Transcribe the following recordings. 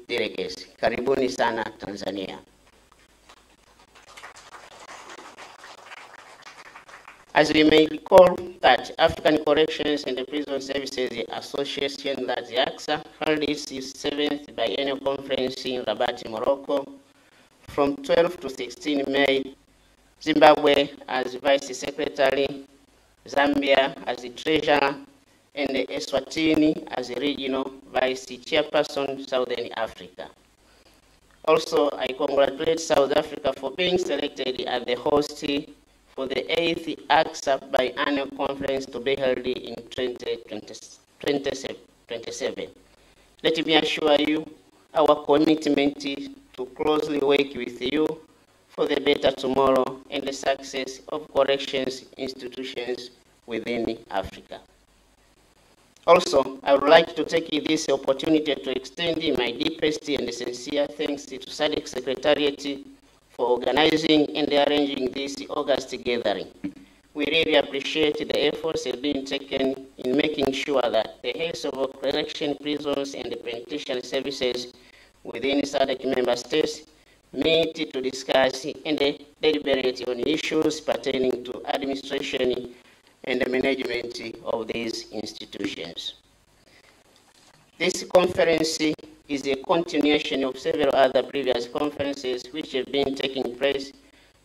delegates. Karibuni sana Tanzania. As we may recall that African Corrections and the Prison Services Association, that the ACSA, held its 7th biennial conference in Rabat, Morocco, from 12 to 16 May, Zimbabwe as Vice Secretary, Zambia as the Treasurer, and Eswatini as the Regional Vice Chairperson, Southern Africa. Also, I congratulate South Africa for being selected as the host for the 8th ACSA biannual conference to be held in 2027. Let me assure you our commitment to closely work with you for the better tomorrow and the success of corrections institutions within Africa. Also, I would like to take this opportunity to extend my deepest and sincere thanks to Sadc Secretariat for organizing and arranging this August gathering. We really appreciate the efforts that have been taken in making sure that the heads of correction, prisons, and the penitentiary services within Sadc member states meet to discuss and deliberate on issues pertaining to administration and the management of these institutions. This conference is a continuation of several other previous conferences which have been taking place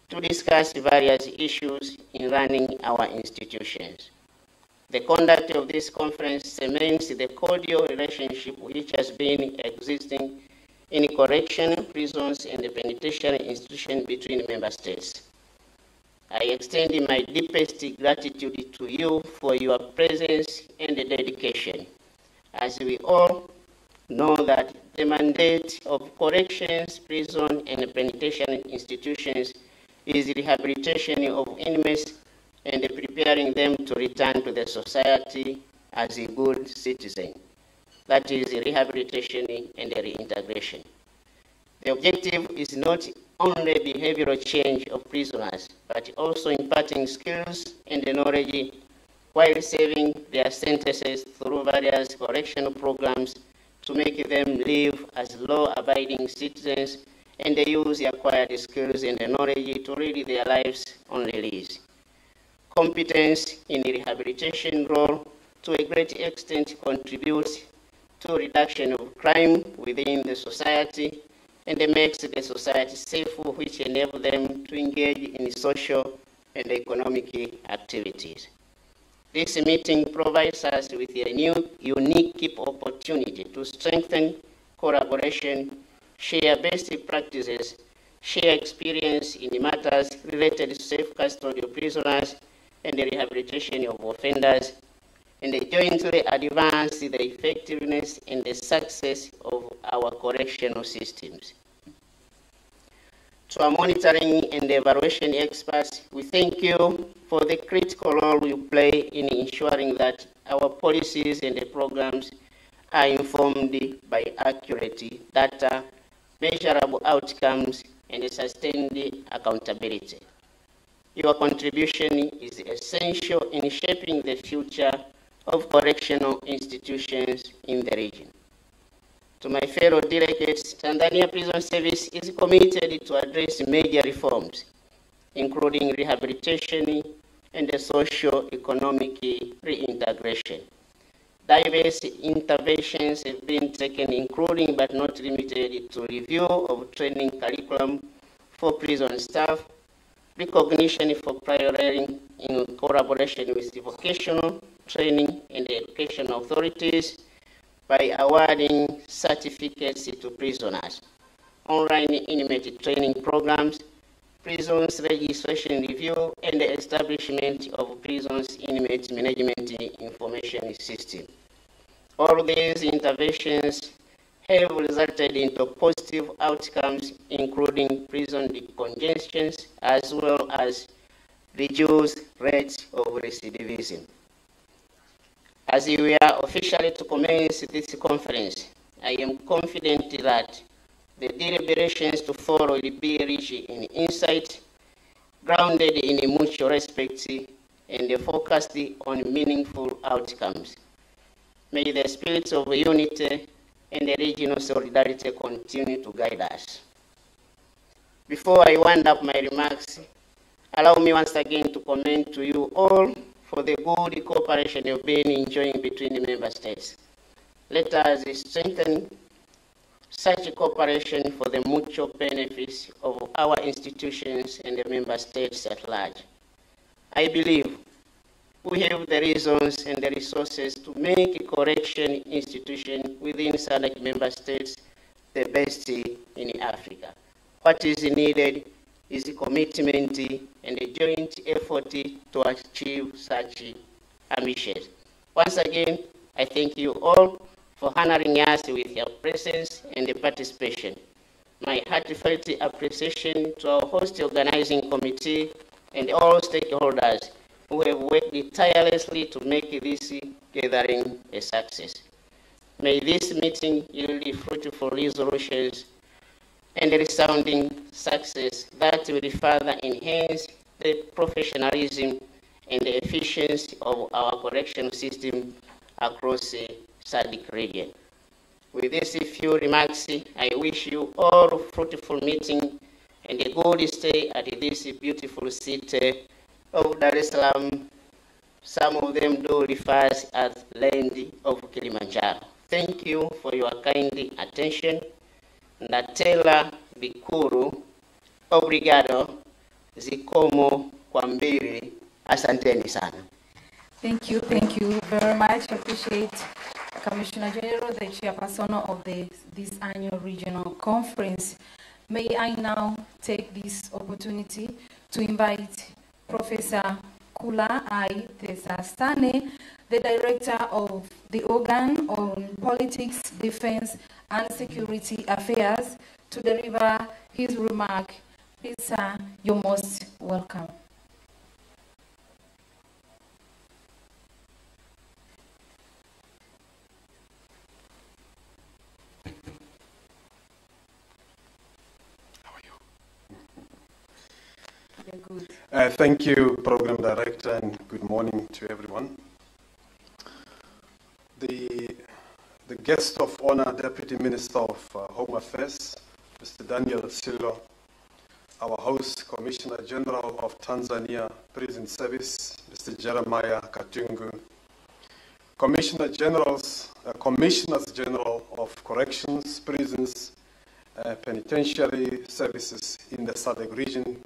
to discuss various issues in running our institutions. The conduct of this conference cements the cordial relationship which has been existing in correction, prisons, and the penitentiary institution between member states. I extend my deepest gratitude to you for your presence and dedication, as we all know that the mandate of corrections, prison, and penitentiary institutions is rehabilitation of inmates and preparing them to return to the society as a good citizen. That is rehabilitation and reintegration. The objective is not only behavioral change of prisoners, but also imparting skills and knowledge while serving their sentences through various correctional programs to make them live as law-abiding citizens and use the acquired skills and knowledge to lead their lives on release. Competence in the rehabilitation role to a great extent contributes to reduction of crime within the society and makes the society safer, which enable them to engage in social and economic activities. This meeting provides us with a new, unique opportunity to strengthen collaboration, share best practices, share experience in matters related to safe custody of prisoners and the rehabilitation of offenders, and jointly advance the effectiveness and the success of our correctional systems. To our monitoring and evaluation experts, we thank you for the critical role you play in ensuring that our policies and the programs are informed by accurate data, measurable outcomes, and sustained accountability. Your contribution is essential in shaping the future of correctional institutions in the region. To my fellow delegates, Tanzania Prison Service is committed to address major reforms, including rehabilitation and the socio-economic reintegration. Diverse interventions have been taken, including but not limited to review of training curriculum for prison staff, recognition for prior learning in collaboration with the vocational training and education authorities by awarding certificates to prisoners, online inmate training programs, prisons registration review, and the establishment of prisons inmate management information system. All these interventions have resulted into positive outcomes, including prison decongestions, as well as reduced rates of recidivism. As we are officially to commence this conference, I am confident that the deliberations to follow will be rich in insight, grounded in mutual respect, and focused on meaningful outcomes. May the spirit of unity, and the regional solidarity continue to guide us. Before I wind up my remarks, allow me once again to commend to you all for the good cooperation you've been enjoying between the member states. Let us strengthen such cooperation for the mutual benefits of our institutions and the member states at large. I believe we have the reasons and the resources to make a correction institution within Sadc member states the best in Africa. What is needed is a commitment and a joint effort to achieve such ambitions. Once again, I thank you all for honoring us with your presence and participation. My heartfelt appreciation to our host organizing committee and all stakeholders who have worked tirelessly to make this gathering a success. May this meeting yield fruitful resolutions and a resounding success that will further enhance the professionalism and the efficiency of our correction system across the Sadc region. With these few remarks, I wish you all a fruitful meeting and a good stay at this beautiful city of Dar es Salaam. Some of them do refer as land of Kilimanjaro. Thank you for your kind attention. Natela Bikuru, obrigado, zikomo kwa mbili, asanteni sana. Thank you very much. Appreciate Commissioner General, the chairperson of this annual regional conference. May I now take this opportunity to invite Professor Kula I. Tesastane, the Director of the Organ on Politics, Defense and Security Affairs, to deliver his remark. Please, sir, you're most welcome. Thank you, Program Director, and good morning to everyone. The guest of honor, Deputy Minister of Home Affairs, Mr. Daniel Silo, our host, Commissioner General of Tanzania Prison Service, Mr. Jeremiah Katungu, Commissioners General of Corrections, Prisons, Penitentiary Services in the Sadc region,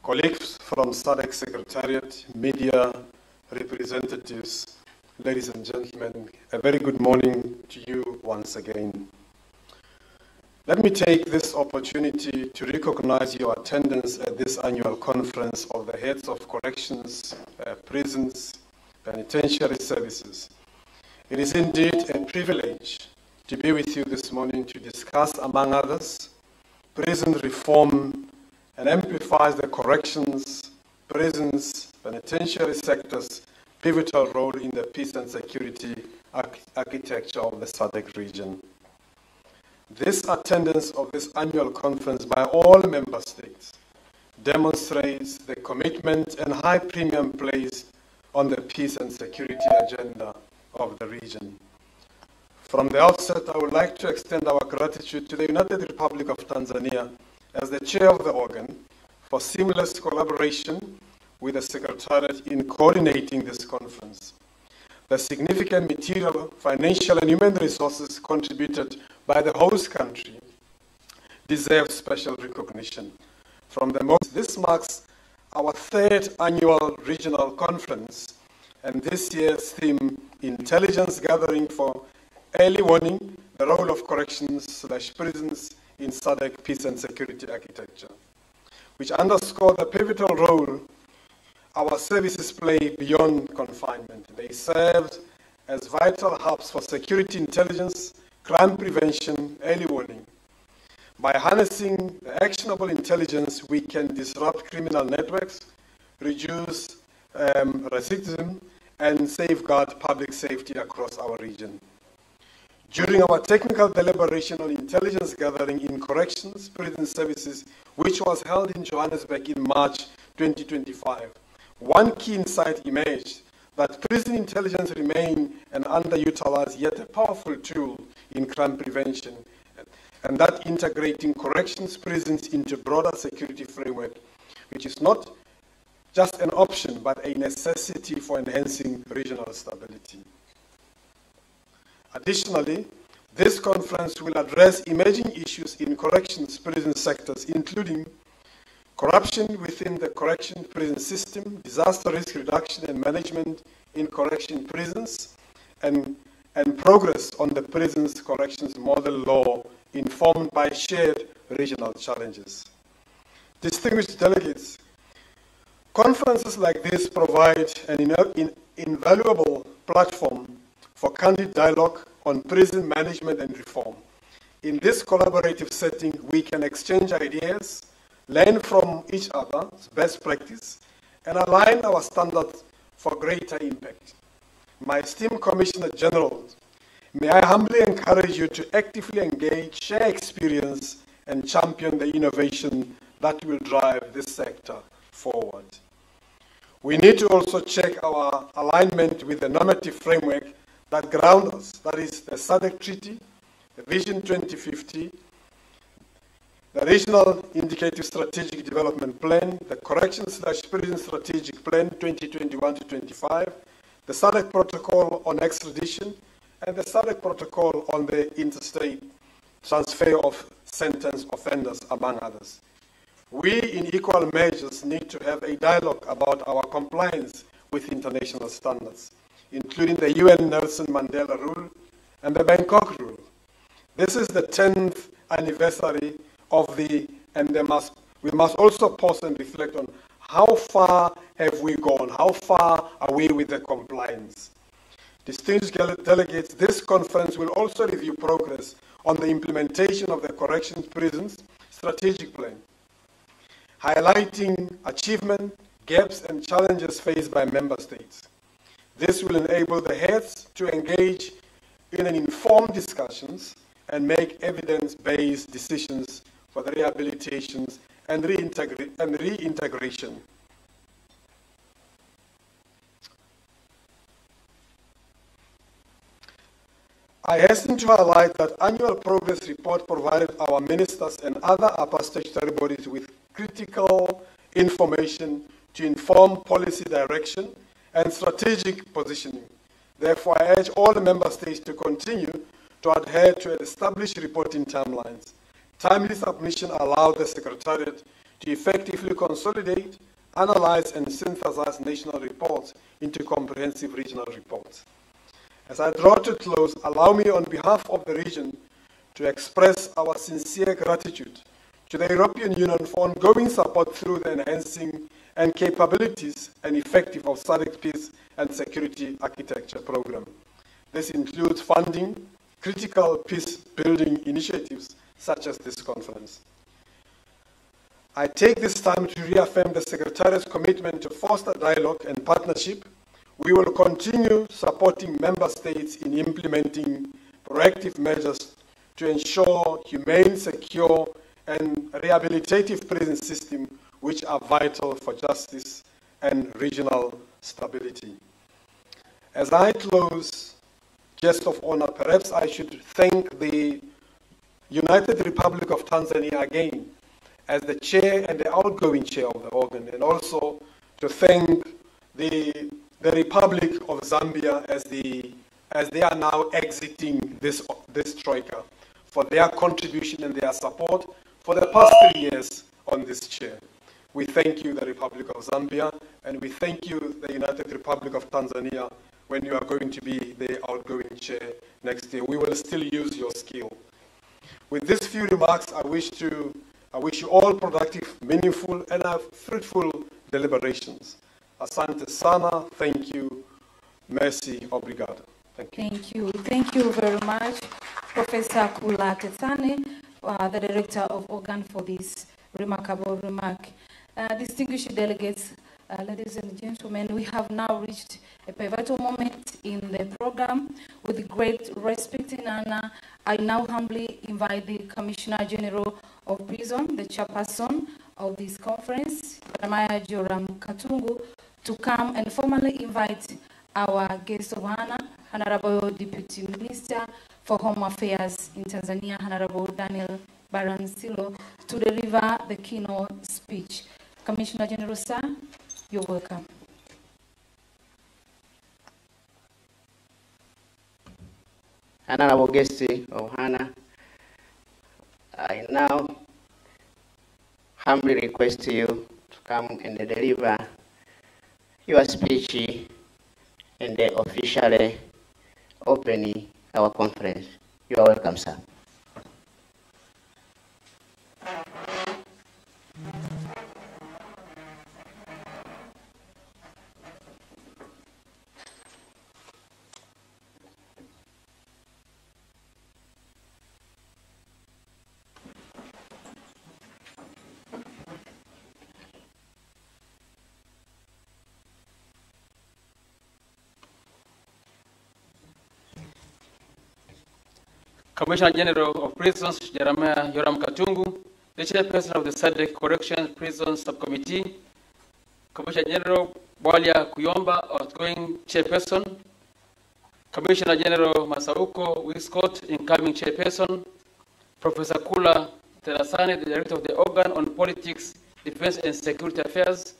colleagues from Sadc Secretariat, media representatives, ladies and gentlemen, a very good morning to you once again. Let me take this opportunity to recognize your attendance at this annual conference of the heads of corrections, prisons, penitentiary services. It is indeed a privilege to be with you this morning to discuss, among others, prison reform and amplifies the corrections, prisons, penitentiary sectors' pivotal role in the peace and security architecture of the Sadc region. This attendance of this annual conference by all member states demonstrates the commitment and high premium placed on the peace and security agenda of the region. From the outset, I would like to extend our gratitude to the United Republic of Tanzania as the chair of the organ for seamless collaboration with the Secretariat in coordinating this conference. The significant material, financial, and human resources contributed by the host country deserve special recognition. This marks our third annual regional conference, and this year's theme, Intelligence Gathering for Early Warning, the Role of Corrections/Prisons in Sadc Peace and Security Architecture, which underscore the pivotal role our services play beyond confinement. They served as vital hubs for security intelligence, crime prevention, early warning. By harnessing the actionable intelligence, we can disrupt criminal networks, reduce recidivism, and safeguard public safety across our region. During our technical deliberation on intelligence gathering in corrections, prison services, which was held in Johannesburg in March 2025, one key insight emerged that prison intelligence remain an underutilized yet a powerful tool in crime prevention, and that integrating corrections prisons into broader security framework, which is not just an option, but a necessity for enhancing regional stability. Additionally, this conference will address emerging issues in corrections prison sectors, including corruption within the correction prison system, disaster risk reduction and management in correction prisons, and progress on the prisons corrections model law informed by shared regional challenges. Distinguished delegates, conferences like this provide an invaluable platform for candid dialogue on prison management and reform. In this collaborative setting, we can exchange ideas, learn from each other's best practice, and align our standards for greater impact. My esteemed Commissioner General, may I humbly encourage you to actively engage, share experience, and champion the innovation that will drive this sector forward. We need to also check our alignment with the normative framework that ground us, that is the Sadc Treaty, the Vision 2050, the Regional Indicative Strategic Development Plan, the Correction/Prison Strategic Plan 2021 to 25, the Sadc Protocol on Extradition, and the Sadc Protocol on the interstate transfer of sentenced offenders, among others. We, in equal measures, need to have a dialogue about our compliance with international standards, including the UN Nelson Mandela Rule and the Bangkok Rule. This is the 10th anniversary of we must also pause and reflect on how far have we gone, how far are we with the compliance. Distinguished delegates, this conference will also review progress on the implementation of the Corrections Prisons Strategic Plan, highlighting achievement, gaps, and challenges faced by member states. This will enable the heads to engage in an informed discussions and make evidence-based decisions for the rehabilitations and reintegration. I hasten to highlight that annual progress report provided our ministers and other upper statutory bodies with critical information to inform policy direction and strategic positioning. Therefore, I urge all the member states to continue to adhere to established reporting timelines. Timely submission allows the Secretariat to effectively consolidate, analyze, and synthesize national reports into comprehensive regional reports. As I draw to close, allow me on behalf of the region to express our sincere gratitude to the European Union for ongoing support through the enhancing and capabilities and effective of Sadc Peace and Security Architecture Program. This includes funding critical peace-building initiatives such as this conference. I take this time to reaffirm the Secretariat's commitment to foster dialogue and partnership. We will continue supporting member states in implementing proactive measures to ensure humane, secure, and rehabilitative prison systems which are vital for justice and regional stability. As I close, guest of honor, perhaps I should thank the United Republic of Tanzania again as the chair and the outgoing chair of the organ, and also to thank the Republic of Zambia as they are now exiting this troika for their contribution and their support for the past 3 years on this chair. We thank you, the Republic of Zambia, and we thank you, the United Republic of Tanzania, when you are going to be the outgoing chair next year. We will still use your skill. With these few remarks, I wish you all productive, meaningful, and fruitful deliberations. Asante sana, thank you, merci, obrigado. Thank you. Thank you. Thank you very much, Professor Kula Tetsane, the Director of Organ, for this remarkable remark. Distinguished delegates, ladies and gentlemen, we have now reached a pivotal moment in the program. With great respect and honor, I now humbly invite the Commissioner General of Prison, the chairperson of this conference, Magereza Katungu, to come and formally invite our guest of honor, Honorable Deputy Minister for Home Affairs in Tanzania, Honorable Daniel Baransilo, to deliver the keynote speech. Commissioner General, sir, you're welcome. Honorable guest of honor, I now humbly request you to come and deliver your speech and officially open our conference. You are welcome, sir. Commissioner General of Prisons, Jeremiah Yoram Katungu, the Chairperson of the Sadc Corrections Prisons Subcommittee, Commissioner General Bwalia Kuyomba, outgoing Chairperson, Commissioner General Masauko Wiscott, incoming Chairperson, Professor Kula Terasane, the Director of the Organ on Politics, Defense and Security Affairs,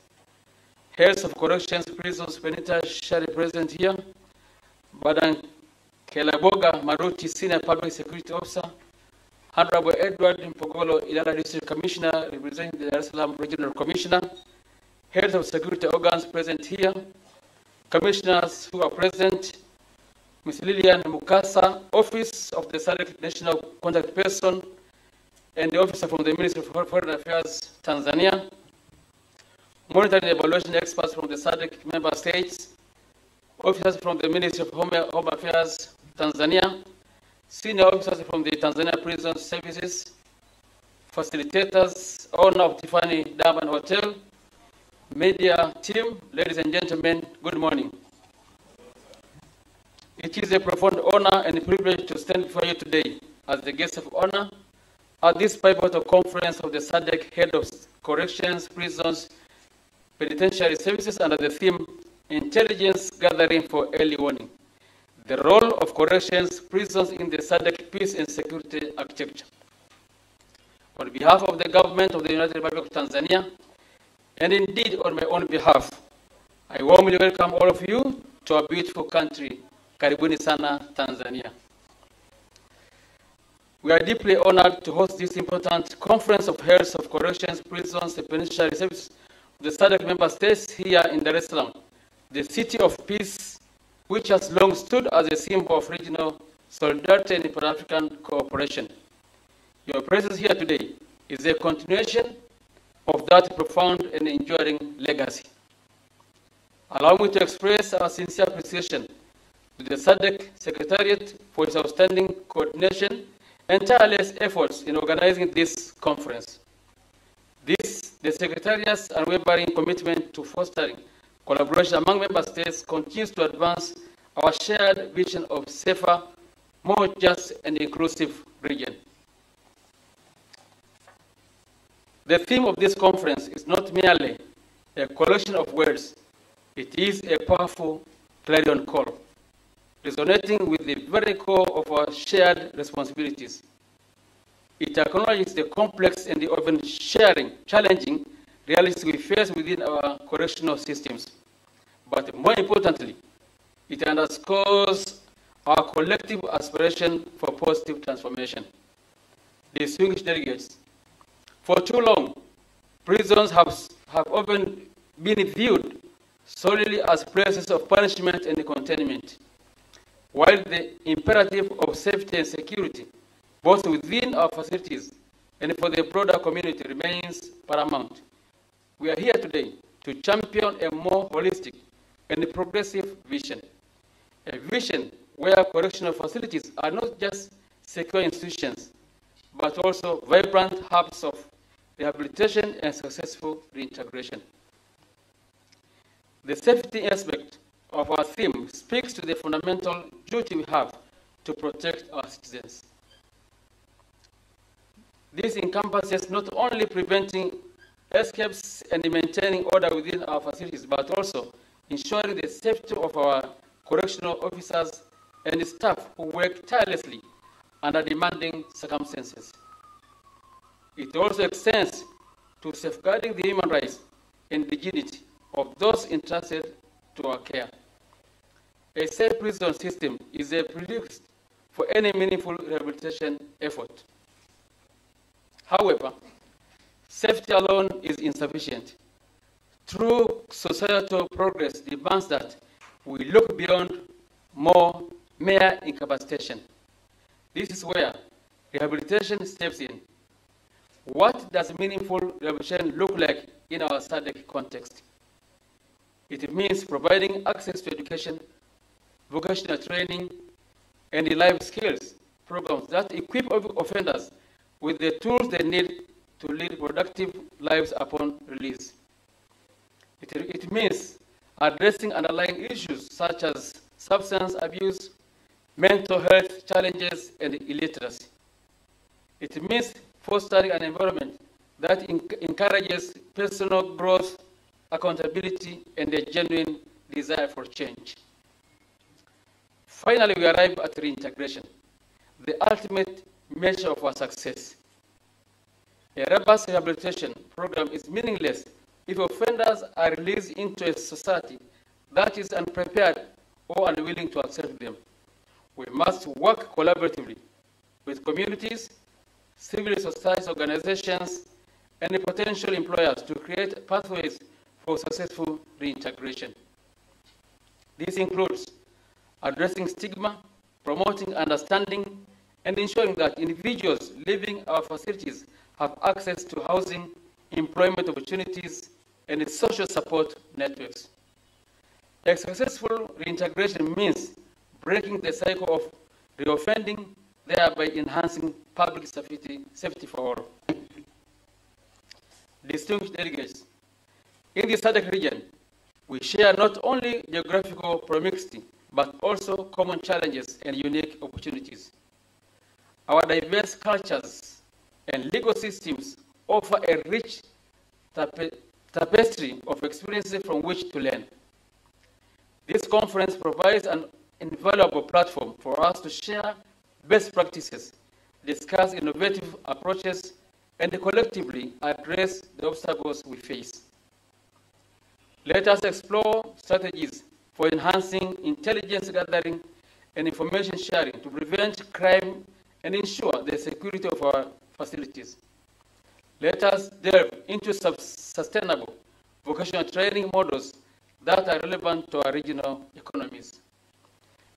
Heads of Corrections Prisons Penitentiary present here, Madam Kelaboga Maruti, Senior Public Security Officer, Honorable Edward Mpogolo, Ilala District Commissioner, representing the Dar es Salaam Regional Commissioner, Heads of Security Organs present here, Commissioners who are present, Ms. Lilian Mukasa, Office of the Sadc National Contact Person, and the Officer from the Ministry of Foreign Affairs, Tanzania, Monitoring and Evaluation Experts from the Sadc Member States, Officers from the Ministry of Home Affairs, Tanzania, Senior Officers from the Tanzania Prison Services, Facilitators, owner of Tiffany Diamond Hotel, media team, ladies and gentlemen, good morning. It is a profound honor and privilege to stand before you today as the guest of honor at this pivotal conference of the Sadc Head of Corrections, Prisons, Penitentiary Services under the theme Intelligence Gathering for Early Warning, the role of corrections prisons in the Sadc peace and security architecture. On behalf of the government of the United Republic of Tanzania, and indeed on my own behalf, I warmly welcome all of you to our beautiful country, Karibuni Sana, Tanzania. We are deeply honored to host this important conference of heads of corrections, prisons, and penitentiary services of the Sadc member states here in Dar es Salaam, the city of peace, which has long stood as a symbol of regional solidarity and Pan-African cooperation. Your presence here today is a continuation of that profound and enduring legacy. Allow me to express our sincere appreciation to the Sadc Secretariat for its outstanding coordination and tireless efforts in organizing this conference. The Secretariat's unwavering commitment to fostering collaboration among member states continues to advance our shared vision of safer, more just and inclusive region. The theme of this conference is not merely a collection of words, it is a powerful clarion call, resonating with the very core of our shared responsibilities. It acknowledges the complex and the often challenging realities we face within our correctional systems. But more importantly, it underscores our collective aspiration for positive transformation. Distinguished delegates, for too long, prisons have often been viewed solely as places of punishment and containment, while the imperative of safety and security, both within our facilities and for the broader community, remains paramount. We are here today to champion a more holistic and progressive vision, a vision where correctional facilities are not just secure institutions, but also vibrant hubs of rehabilitation and successful reintegration. The safety aspect of our theme speaks to the fundamental duty we have to protect our citizens. This encompasses not only preventing escapes and maintaining order within our facilities, but also ensuring the safety of our correctional officers and staff who work tirelessly under demanding circumstances. It also extends to safeguarding the human rights and dignity of those entrusted to our care. A safe prison system is a prerequisite for any meaningful rehabilitation effort. However, safety alone is insufficient. True societal progress demands that we look beyond mere incapacitation. This is where rehabilitation steps in. What does meaningful rehabilitation look like in our Sadc context? It means providing access to education, vocational training, and life skills programs that equip offenders with the tools they need to lead productive lives upon release. It means addressing underlying issues such as substance abuse, mental health challenges, and illiteracy. It means fostering an environment that encourages personal growth, accountability, and a genuine desire for change. Finally, we arrive at reintegration, the ultimate measure of our success. A robust rehabilitation program is meaningless if offenders are released into a society that is unprepared or unwilling to accept them. We must work collaboratively with communities, civil society organizations, and potential employers to create pathways for successful reintegration. This includes addressing stigma, promoting understanding, and ensuring that individuals living our facilities have access to housing, employment opportunities, and social support networks. A successful reintegration means breaking the cycle of reoffending, thereby enhancing public safety for all. Distinguished delegates, in the Sadc region, we share not only geographical proximity, but also common challenges and unique opportunities. Our diverse cultures and legal systems offer a rich tapestry of experiences from which to learn. This conference provides an invaluable platform for us to share best practices, discuss innovative approaches, and collectively address the obstacles we face. Let us explore strategies for enhancing intelligence gathering and information sharing to prevent crime and ensure the security of our facilities. Let us delve into sustainable vocational training models that are relevant to our regional economies.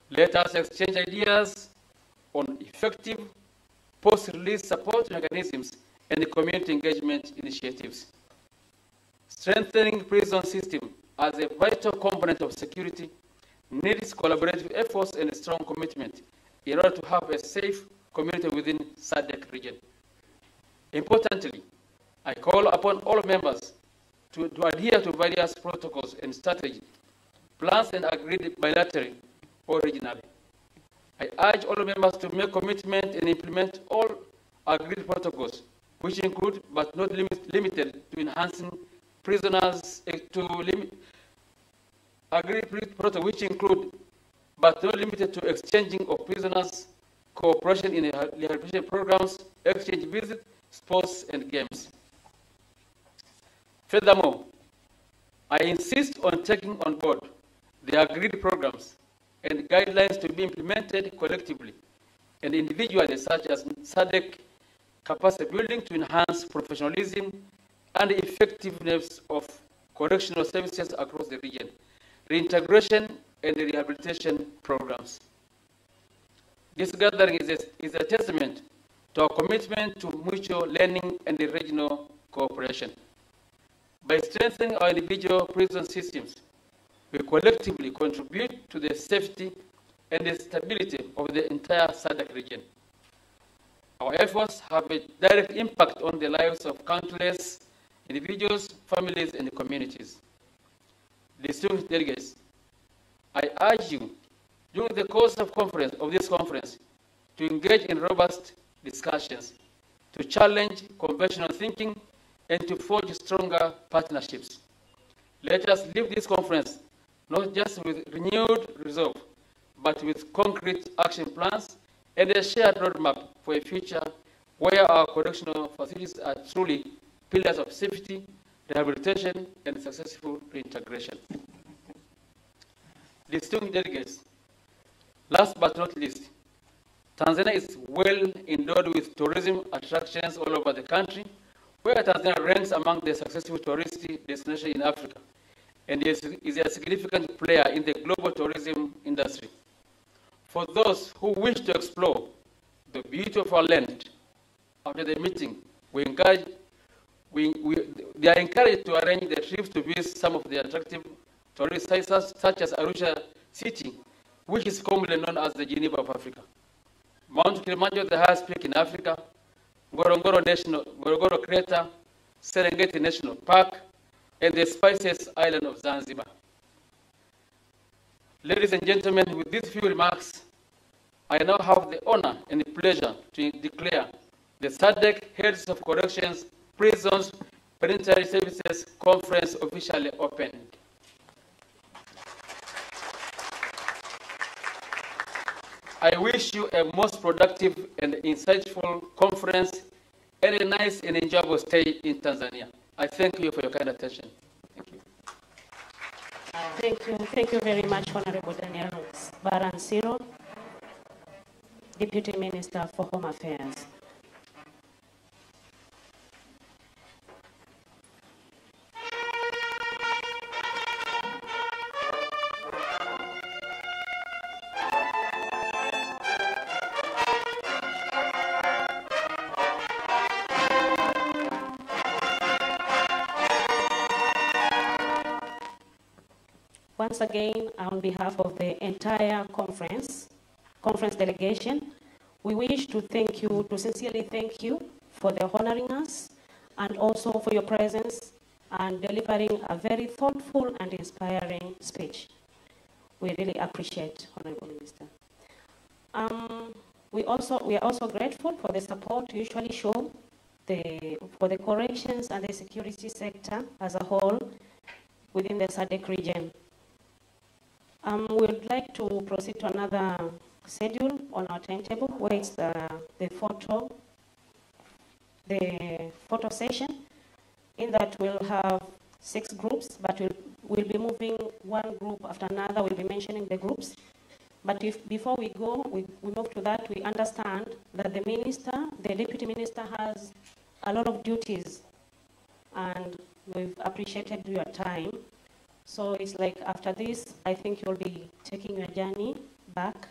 Let us exchange ideas on effective post-release support mechanisms and community engagement initiatives. Strengthening prison system as a vital component of security needs collaborative efforts and a strong commitment in order to have a safe community within Sadc region. Importantly, I call upon all members to adhere to various protocols and strategies, plans and agreed bilaterally or regionally. I urge all members to make commitment and implement all agreed protocols, which include but not limited to enhancing prisoners agreed protocol, which include but not limited to exchanging of prisoners, cooperation in rehabilitation programs, exchange visits, sports, and games. Furthermore, I insist on taking on board the agreed programs and guidelines to be implemented collectively and individually, such as Sadc capacity building to enhance professionalism and effectiveness of correctional services across the region, reintegration and rehabilitation programs. This gathering is a testament to our commitment to mutual learning and regional cooperation. By strengthening our individual prison systems, we collectively contribute to the safety and the stability of the entire Sadc region. Our efforts have a direct impact on the lives of countless individuals, families, and communities. Distinguished delegates, I urge you, during the course of this conference, to engage in robust discussions, to challenge conventional thinking, and to forge stronger partnerships. Let us leave this conference not just with renewed resolve, but with concrete action plans and a shared roadmap for a future where our correctional facilities are truly pillars of safety, rehabilitation, and successful reintegration. Distinguished delegates, last but not least, Tanzania is well endowed with tourism attractions all over the country, where Tanzania ranks among the successful tourist destinations in Africa and is a significant player in the global tourism industry. For those who wish to explore the beauty of our land, after the meeting, they are encouraged to arrange the trips to visit some of the attractive tourist sites such as Arusha City, which is commonly known as the Geneva of Africa. Mount Kilimanjaro, the highest peak in Africa, Ngorongoro Crater, Serengeti National Park, and the spiciest island of Zanzibar. Ladies and gentlemen, with these few remarks, I now have the honor and the pleasure to declare the Sadc Heads of Corrections, Prisons, Penitentiary Services Conference officially open. I wish you a most productive and insightful conference and a nice and enjoyable stay in Tanzania. I thank you for your kind attention. Thank you. Thank you very much, Honorable Daniel Baransiro, Deputy Minister for Home Affairs. Once again, on behalf of the entire conference delegation, we wish to thank you, to sincerely thank you for the honoring us and also for your presence and delivering a very thoughtful and inspiring speech. We really appreciate, Honorable Minister. We are also grateful for the support you usually show for the corrections and the security sector as a whole within the Sadc region. We would like to proceed to another schedule on our timetable, where it's the photo session. In that we'll have 6 groups, but we'll be moving one group after another. We'll be mentioning the groups. But before we go, we move to that, we understand that the Deputy Minister has a lot of duties, and we've appreciated your time. So it's like after this, I think you'll be taking your journey back.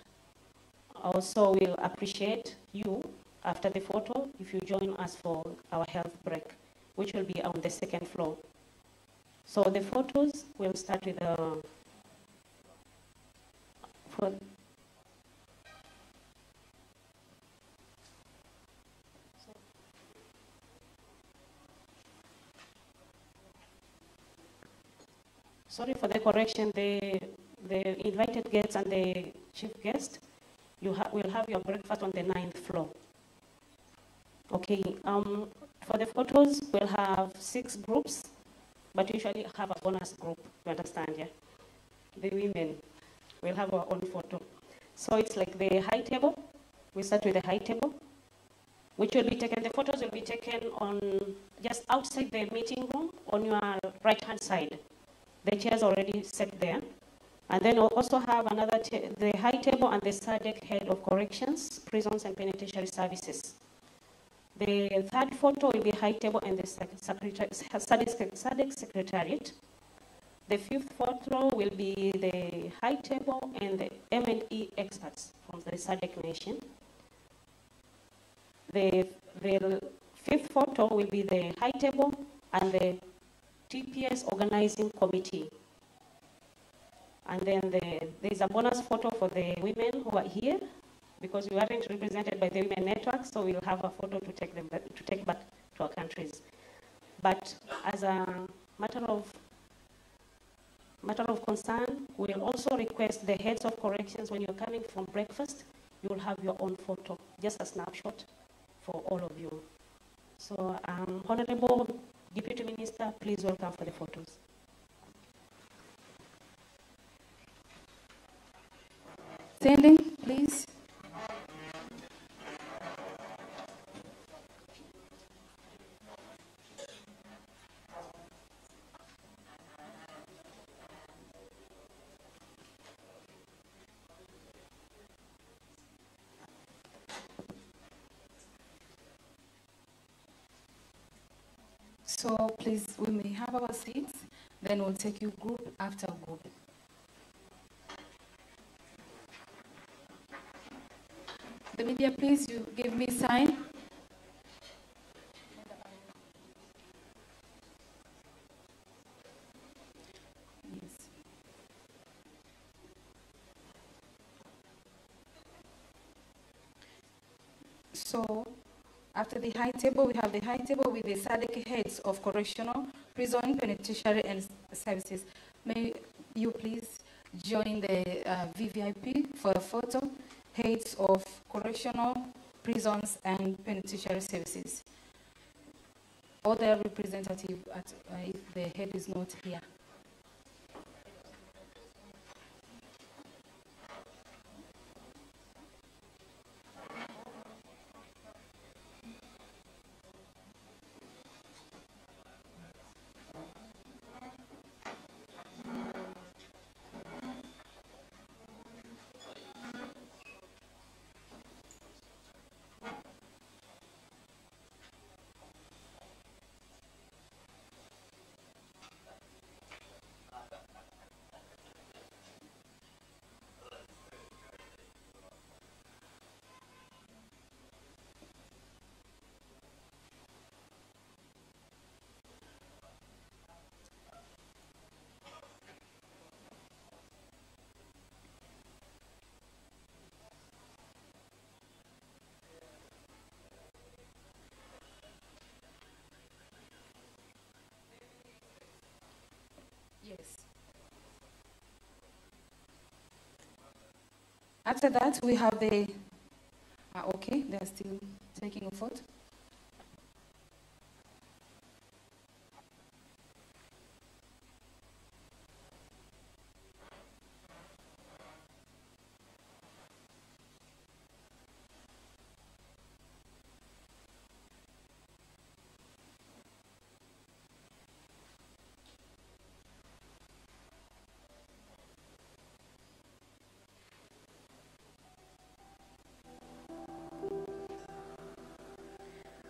Also, we'll appreciate you after the photo if you join us for our health break, which will be on the 2nd floor. So the photos, we'll start with sorry for the correction, the invited guests and the chief guest, will have your breakfast on the 9th floor. Okay, for the photos, we'll have 6 groups, but usually have a bonus group, you understand, yeah? The women will have our own photo. So it's like the high table. We start with the high table, which will be taken, the photos will be taken on just outside the meeting room on your right-hand side. The chairs already set there. And then we'll also have another, the high table and the Sadc Head of Corrections, Prisons and Penitentiary Services. The 3rd photo will be high table and the Sadc Secretariat. The 5th photo will be the high table and the M&E experts from the Sadc nation. The 5th photo will be the high table and the TPS organizing committee. And then there's a bonus photo for the women who are here, because we aren't represented by the Women Network, so we'll have a photo to take back to our countries. But as a matter of concern, we'll also request the heads of corrections, when you're coming from breakfast, you will have your own photo, just a snapshot for all of you. So, Honorable Deputy Minister, please welcome for the photos. standing, please. So please, we may have our seats, then we'll take you group after group. The media, please, you give me a sign. Yes. So, after the high table, we have the high table with the Sadc heads of correctional, prison, penitentiary, and services. May you please join the VVIP for a photo, heads of correctional, prisons, and penitentiary services. Or their representative if the head is not here. Yes. After that, we have the, okay, they're still taking a photo.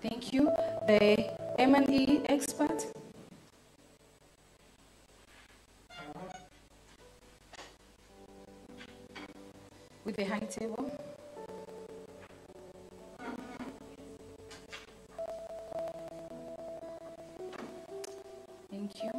Thank you. The M&E expert. With the high table. Thank you.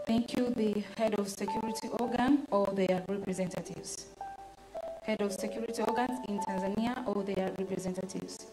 Thank you, the head of security organ or their representatives. Head of security organs in Tanzania or their representatives.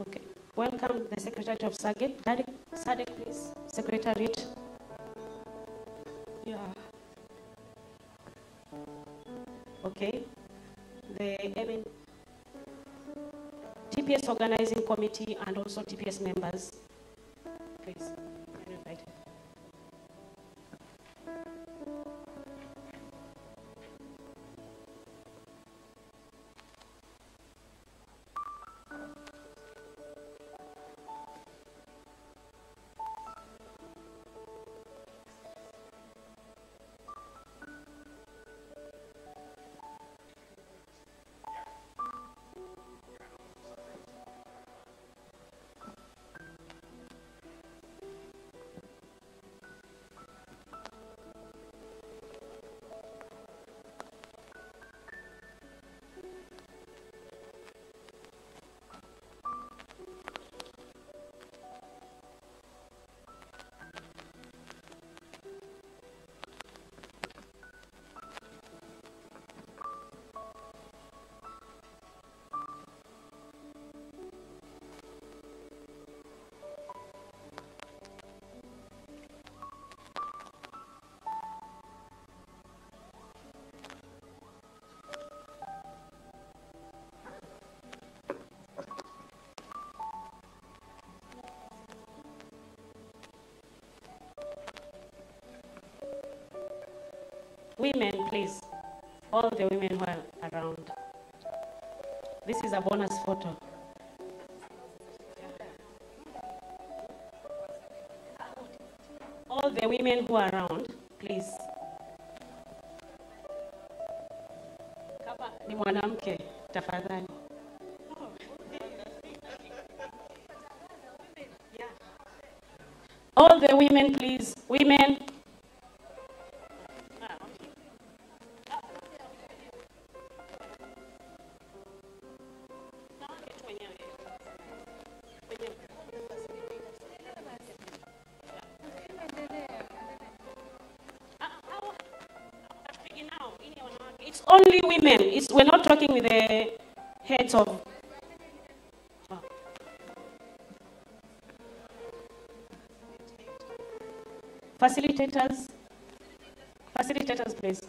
Okay. Welcome the Secretary of Sadc. Sadc, please. Secretariat. Yeah. Okay. The TPS Organizing Committee and also TPS members. Please, you're invited. Women, please. All the women who are around. This is a bonus photo. All the women who are around, please. Kama ni mwanamke, tafadhali. All the women, please. Women. It's only women. We're not talking with the heads of. Facilitators. Facilitators, please.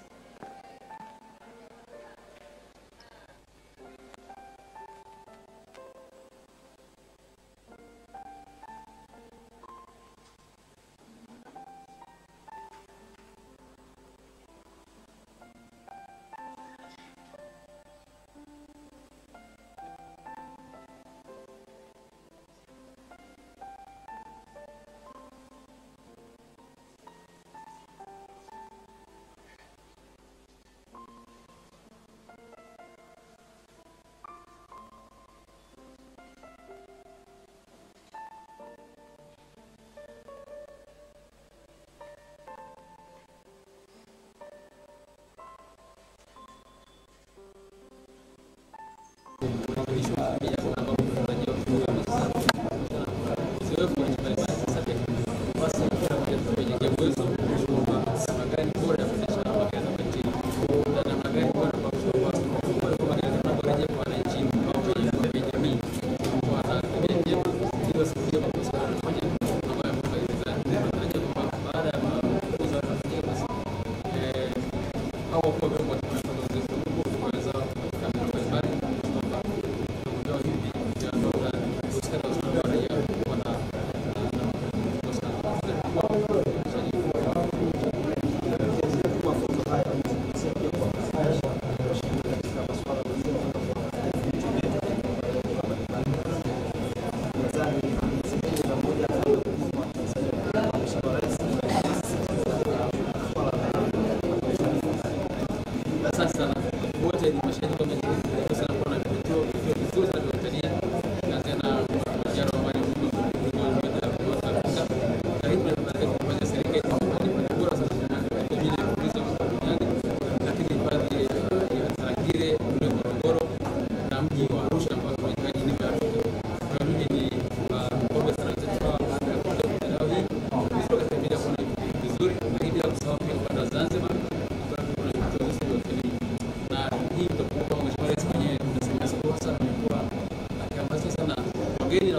wageni na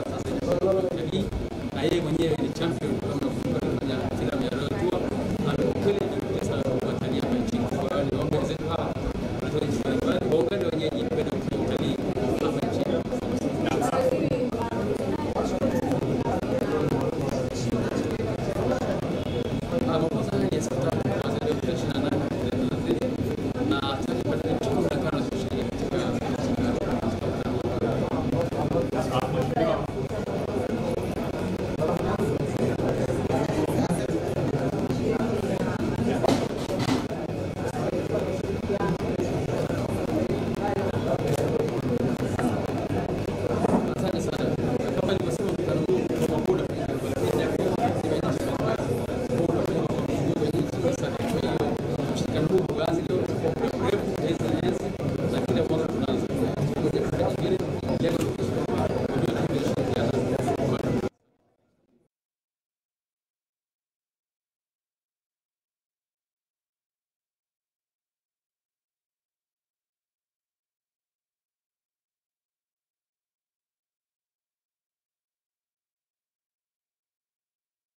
watalii, na yeye mwenyewe ni champion kama kufanya filamu ya Royal Tour, na kweli kabisa watalii hapa nchini. Kwa hiyo ni waombe zetu hawa kutoka nchi mbalimbali waungane wenyeji kupenda kufanya utalii hapa nchini. Lakini mwaka tunaanza.